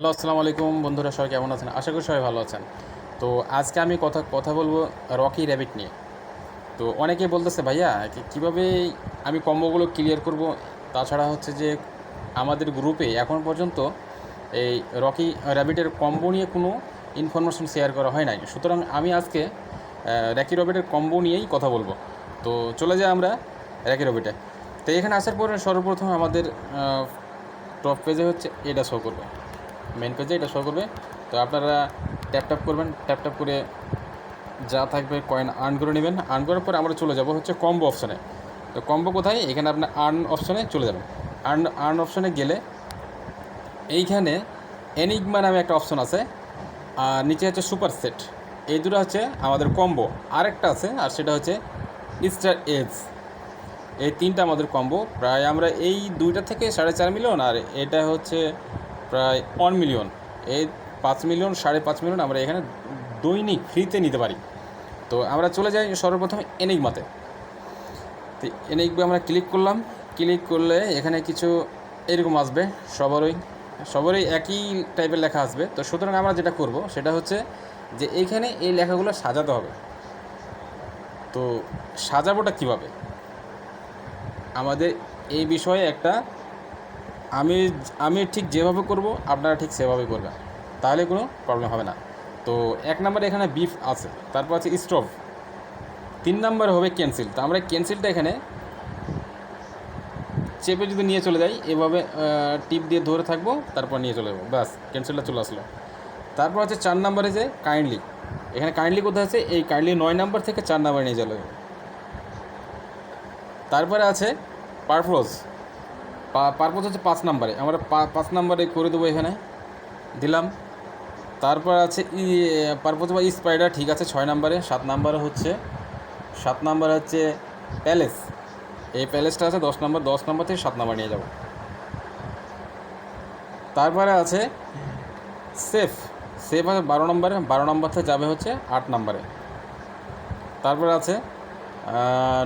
Hello, আসসালামু আলাইকুম বন্ধুরা, সবাই কেমন আছেন? আশা করি সবাই ভালো আছেন। তো আজকে আমি কথা বলবো রকি র্যাবিট নিয়ে। তো অনেকেই বলতেছে, ভাইয়া কীভাবে আমি কম্বোগুলো ক্লিয়ার করব। তাছাড়া হচ্ছে যে আমাদের গ্রুপে এখন পর্যন্ত এই রকি র্যাবিটের কম্বো নিয়ে কোনো ইনফরমেশন শেয়ার করা হয় নাই। সুতরাং আমি আজকে রকি র্যাবিটের কম্বো নিয়েই কথা বলবো। তো চলে যাই আমরা রকি র্যাবিটে। তো এখানে আসার পরে সর্বপ্রথম আমাদের টপ পেজে হচ্ছে এটা শো করবে, মেন পেজে এটা শো করবে। তো আপনারা ট্যাপ করবেন, ট্যাপ করে যা থাকবে কয়েন আর্ন করে নেবেন। আর্ন করার পর আমরা চলে যাব হচ্ছে কম্বো অপশানে। তো কম্বো কোথায়? এখানে আপনার আর্ন অপশানে চলে যাবেন। আর্ন অপশানে গেলে এইখানে এনিগমা নামে একটা অপশন আছে, আর নিচে হচ্ছে সুপার সেট। এই দুটো হচ্ছে আমাদের কম্বো। আরেকটা আছে, আর সেটা হচ্ছে স্টার এজ। এই তিনটা আমাদের কম্বো। প্রায় আমরা এই দুইটা থেকে 4.5 মিলিয়ন, আর এটা হচ্ছে প্রায় 1 মিলিয়ন। এই 5 মিলিয়ন, 5.5 মিলিয়ন আমরা এখানে দৈনিক ফ্রিতে নিতে পারি। তো আমরা চলে যাই সর্বপ্রথম এনিগমাতে। তো এনিগমা আমরা ক্লিক করলাম। ক্লিক করলে এখানে কিছু এরকম আসবে, সবারই একই টাইপের লেখা আসবে। তো সুতরাং আমরা যেটা করব সেটা হচ্ছে যে এইখানে এই লেখাগুলো সাজাতে হবে। তো সাজাবোটা কীভাবে, আমাদের এই বিষয়ে একটা আমি আমি ঠিক যেভাবে করব আপনারা ঠিক সেভাবে করবেন, তাহলে কোনো প্রবলেম হবে না। তো 1 নম্বরে এখানে বিফ আছে, তারপর আছে স্টোভ। 3 নম্বরে হবে ক্যান্সেল। তো আমরা ক্যান্সেলটা এখানে চেপে যদি নিয়ে চলে যাই, এভাবে টিপ দিয়ে ধরে থাকবো, তারপর নিয়ে চলে যাবো, ব্যাস ক্যান্সেলটা চলে আসলো। তারপর আছে 4 নম্বরে যে কাইন্ডলি। এখানে কাইন্ডলি কোথায় আছে? এই কাইন্ডলি 9 নম্বর থেকে 4 নম্বরে নিয়ে চলে যাবে। তারপরে আছে পারপোজ। পারপোজ হচ্ছে 5 নম্বরে, আমরা 5 নম্বরে করে দেবো, এখানে দিলাম। তারপর আছে পারপোজ বা স্পাইডার, ঠিক আছে 6 নম্বরে। 7 নম্বরে হচ্ছে প্যালেস। এই প্যালেসটা আছে 10 নম্বর। 10 নম্বর থেকে 7 নম্বর নিয়ে যাব। তারপরে আছে সেফ। সেফ আছে 12 নম্বরে। 12 নম্বর থেকে যাবে হচ্ছে 8 নম্বরে। তারপরে আছে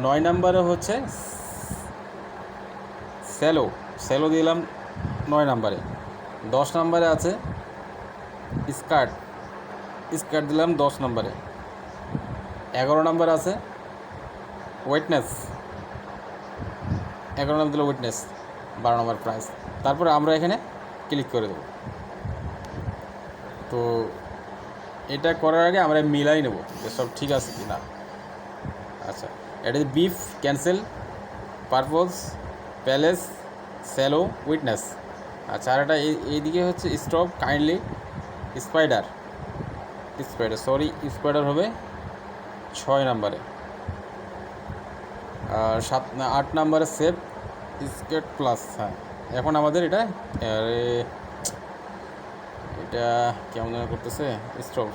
9 নম্বরে হচ্ছে স্যালো। স্যালো দিলাম 9 নম্বরে। 10 নম্বরে আছে স্কার্ট। স্কার্ট দিলাম 10 নম্বরে। 11 নম্বরে আছে ওয়েটনেস। 11 নম্বর দিল উইটনেস, 12 নম্বর প্রাইস। তারপরে আমরা এখানে ক্লিক করে দেবো। তো এটা করার আগে আমরা মিলাই নেব যে সব ঠিক আছে কি না। আচ্ছা, এটা beef, cancel, purpose, palace, shallow, witness. আচ্ছা, আর এটা এইদিকে হচ্ছে স্টপ, কাইন্ডলি, স্পাইডার। স্পাইডার হবে 6 নম্বরে। আর 8 নম্বরে সেভ স্কেট প্লাস। হ্যাঁ, এখন আমাদের এটা এটা কেমন যেন করতেছে। স্টোভ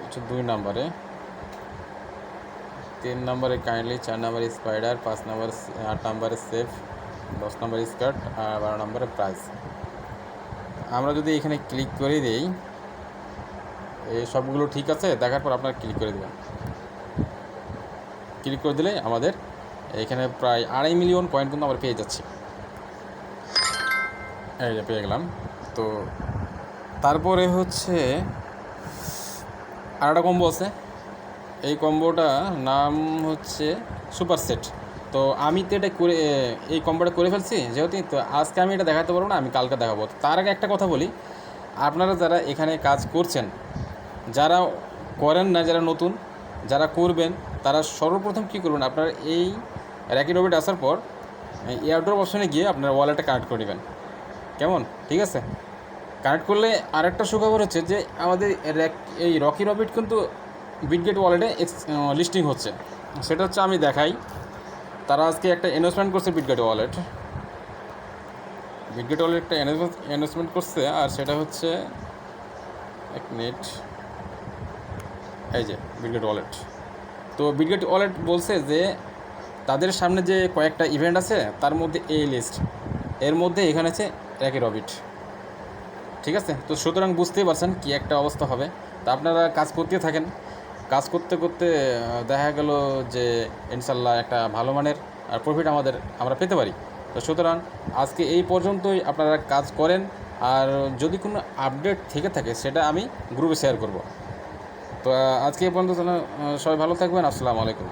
হচ্ছে 2 নম্বরে। 3 নম্বরে কাইন্ডলি, 4 নম্বরে স্পাইডার, 5 নম্বরে, 8 নম্বরে সেভ, 10 নম্বরে স্কার্ট, আর 12 নম্বরে প্রাইস। আমরা যদি এখানে ক্লিক করে দিই, এই সবগুলো ঠিক আছে দেখার পর আপনারা ক্লিক করে দেবেন। ক্লিক করে দিলে আমাদের এখানে প্রায় 2.5 মিলিয়ন কয়েন কিন্তু আমরা পেয়ে যাচ্ছি। এই যে পেয়ে গেলাম। তো তারপরে হচ্ছে আরেকটা কম্বো আছে। এই কম্বোটা নাম হচ্ছে সুপার সেট। তো আমি তো এটা করে এই কম্বোটা করে ফেলছি যেহেতু, তো আজকে আমি এটা দেখাতে পারবো না, আমি কালকে দেখাবো। তার আগে একটা কথা বলি, আপনারা যারা এখানে কাজ করছেন, যারা করেন না, যারা নতুন, যারা করবেন, তারা সর্বপ্রথম কী করবেন, আপনারা এই র্যাকি রবিট আসার পর এয়ারড্রপ অপশনে গিয়ে আপনারা ওয়ালেটটা কানেক্ট করে নেবেন। কেমন? ঠিক আছে। কানেক্ট করলে আরেকটা সুখবর হচ্ছে যে আমাদের এই রকি রবিট কিন্তু বিটগেট ওয়ালেটে লিস্টিং হচ্ছে। সেটা হচ্ছে আমি দেখাই। তারা আজকে একটা ইনভেস্টমেন্ট করছে বিটগেট ওয়ালেট একটা ইনভেস্টমেন্ট করছে, আর সেটা হচ্ছে এক মিনিট, এই যে বিটগেট ওয়ালেট। তো বিটগেট ওয়ালেট বলছে যে তাদের সামনে যে কয়েকটা ইভেন্ট আছে তার মধ্যে এই লিস্ট, এর মধ্যে এখানে আছে রকি রবিট। ঠিক আছে। তো সুতরাং বুঝতেই পারছেন কী একটা অবস্থা হবে। তা আপনারা কাজ করতে থাকেন। কাজ করতে করতে দেখা গেল যে ইনশাল্লাহ একটা ভালো মানের আর প্রফিট আমরা পেতে পারি। তো তো সুতরাং আজকে এই পর্যন্তই, আপনারা কাজ করেন। আর যদি কোনো আপডেট থেকে থাকে সেটা আমি গ্রুপে শেয়ার করব। তো আজকে এই পর্যন্ত সবাই ভালো থাকবেন। আসসালামু আলাইকুম।